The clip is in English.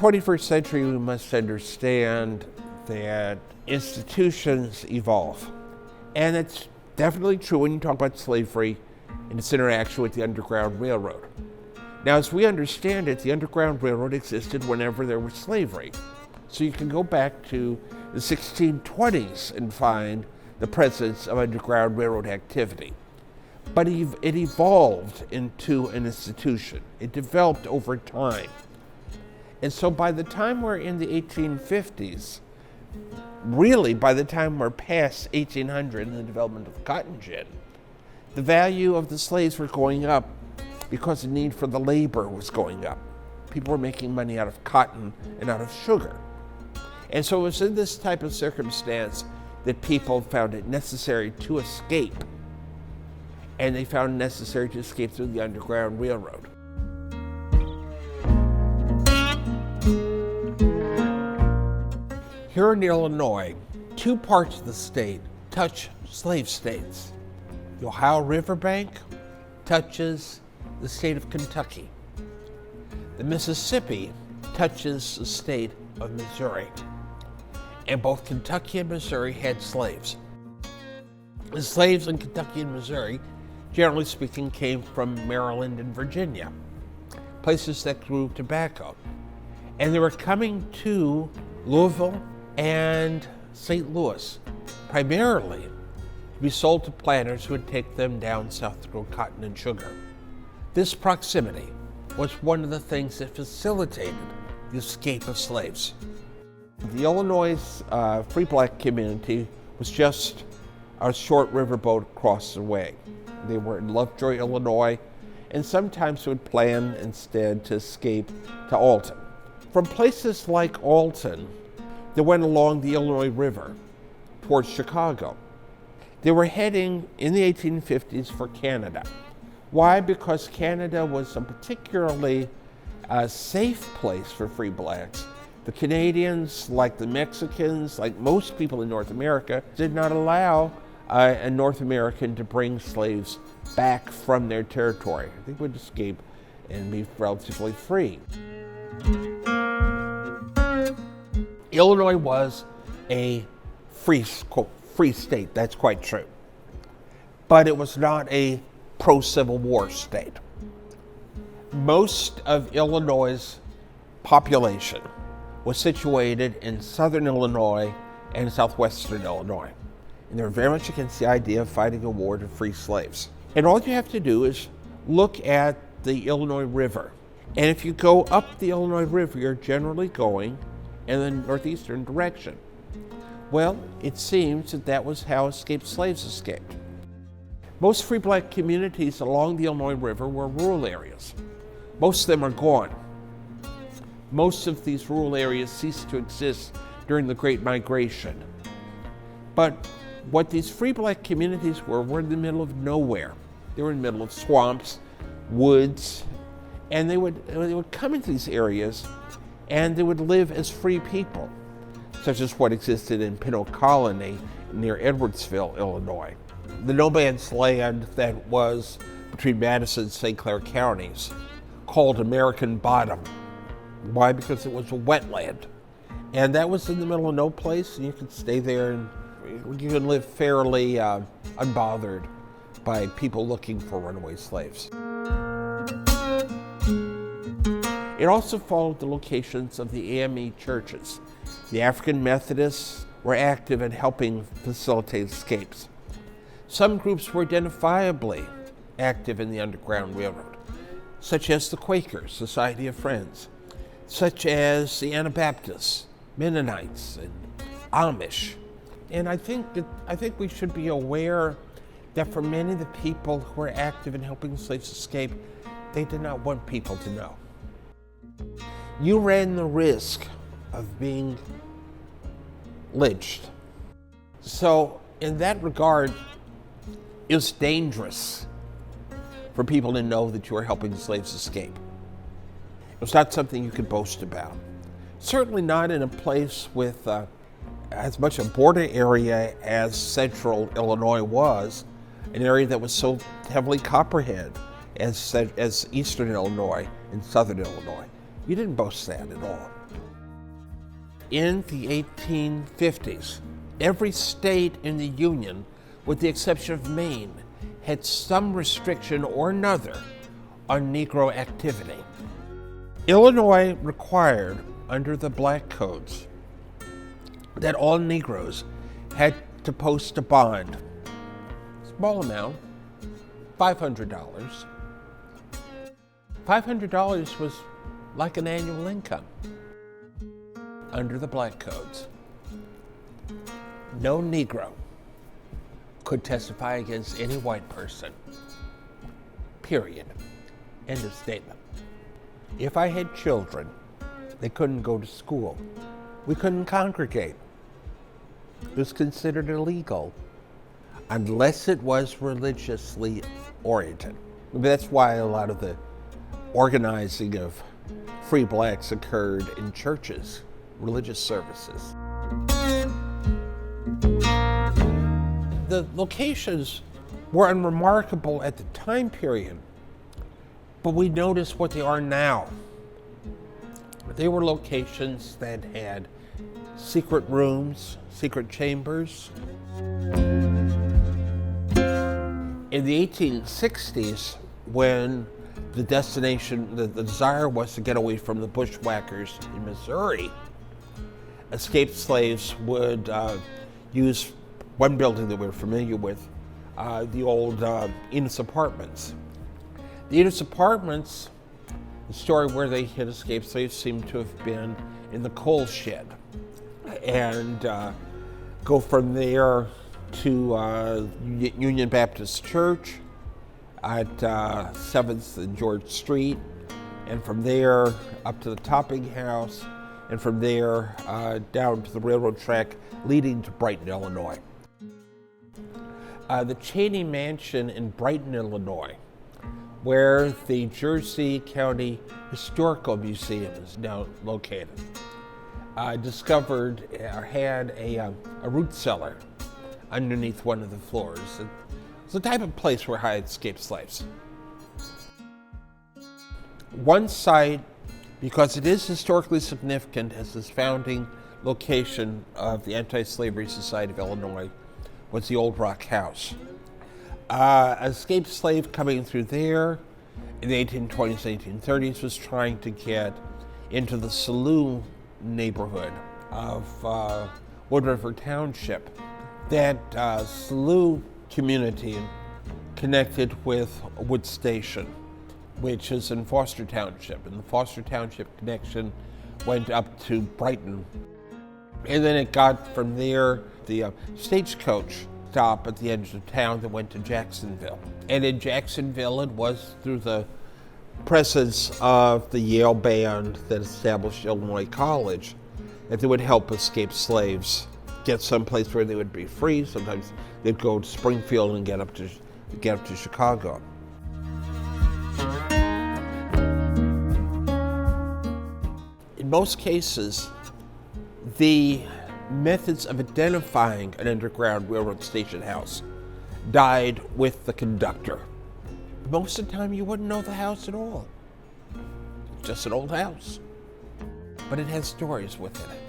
21st century, we must understand that institutions evolve. And it's definitely true when you talk about slavery and its interaction with the Underground Railroad. Now, as we understand it, the Underground Railroad existed whenever there was slavery. So you can go back to the 1620s and find the presence of Underground Railroad activity. But it evolved into an institution. It developed over time. And so by the time we're in the 1850s, really by the time we're past 1800 and the development of cotton gin, the value of the slaves were going up because the need for the labor was going up. People were making money out of cotton and out of sugar. And so it was in this type of circumstance that people found it necessary to escape. And they found it necessary to escape through the Underground Railroad. Here in Illinois, two parts of the state touch slave states. The Ohio Riverbank touches the state of Kentucky. The Mississippi touches the state of Missouri. And both Kentucky and Missouri had slaves. The slaves in Kentucky and Missouri, generally speaking, came from Maryland and Virginia, places that grew tobacco. And they were coming to Louisville and St. Louis, primarily to be sold to planters who would take them down south to grow cotton and sugar. This proximity was one of the things that facilitated the escape of slaves. The Illinois free black community was just a short riverboat across the way. They were in Lovejoy, Illinois, and sometimes would plan instead to escape to Alton. From places like Alton, they went along the Illinois River towards Chicago. They were heading in the 1850s for Canada. Why? Because Canada was a particularly safe place for free blacks. The Canadians, like the Mexicans, like most people in North America, did not allow a North American to bring slaves back from their territory. They would escape and be relatively free. Illinois was a free state, that's quite true. But it was not a pro-Civil War state. Most of Illinois' population was situated in southern Illinois and southwestern Illinois. And they were very much against the idea of fighting a war to free slaves. And all you have to do is look at the Illinois River. And if you go up the Illinois River, you're generally going in the northeastern direction. Well, it seems that was how escaped slaves escaped. Most free black communities along the Illinois River were rural areas. Most of them are gone. Most of these rural areas ceased to exist during the Great Migration. But what these free black communities were in the middle of nowhere. They were in the middle of swamps, woods, and they would come into these areas and they would live as free people, such as what existed in Pinot Colony near Edwardsville, Illinois. The no man's land that was between Madison and St. Clair counties, called American Bottom. Why? Because it was a wetland. And that was in the middle of no place, and you could stay there and you could live fairly unbothered by people looking for runaway slaves. It also followed the locations of the AME churches. The African Methodists were active in helping facilitate escapes. Some groups were identifiably active in the Underground Railroad, such as the Quakers, Society of Friends, such as the Anabaptists, Mennonites, and Amish. And I think we should be aware that for many of the people who were active in helping slaves escape, they did not want people to know. You ran the risk of being lynched. So in that regard, it was dangerous for people to know that you were helping slaves escape. It was not something you could boast about. Certainly not in a place with as much a border area as central Illinois was, an area that was so heavily copperhead as eastern Illinois and southern Illinois. You didn't boast that at all. in the 1850s, every state in the Union, with the exception of Maine, had some restriction or another on Negro activity. Illinois required, under the black codes, that all Negroes had to post a bond, small amount, $500. $500 was like an annual income under the black codes. No Negro could testify against any white person. Period. End of statement. If I had children, they couldn't go to school. We couldn't congregate. It was considered illegal unless it was religiously oriented. That's why a lot of the organizing of free blacks occurred in churches, religious services. The locations were unremarkable at the time period, but we notice what they are now. They were locations that had secret rooms, secret chambers. In the 1860s, when the destination, the desire was to get away from the bushwhackers in Missouri, escaped slaves would use one building that we're familiar with, the old Enos Apartments. The Enos Apartments, the story where they had escaped slaves seemed to have been in the coal shed, and go from there to Union Baptist Church at 7th and George Street, and from there up to the Topping House, and from there down to the railroad track leading to Brighton, Illinois. The Cheney Mansion in Brighton, Illinois, where the Jersey County Historical Museum is now located, discovered or had a root cellar underneath one of the floors. It's the type of place where high escaped slaves. One site, because it is historically significant as this founding location of the Anti-Slavery Society of Illinois, was the Old Rock House. An escaped slave coming through there in the 1820s, 1830s was trying to get into the saloon neighborhood of Wood River Township. That saloon community connected with Wood Station, which is in Foster Township, and the Foster Township connection went up to Brighton. And then it got from there the stagecoach stop at the edge of town that went to Jacksonville. And in Jacksonville, it was through the presence of the Yale band that established Illinois College that they would help escaped slaves get someplace where they would be free. Sometimes they'd go to Springfield and get up to Chicago. In most cases, the methods of identifying an Underground Railroad station house died with the conductor. Most of the time, you wouldn't know the house at all. It's just an old house. But it has stories within it.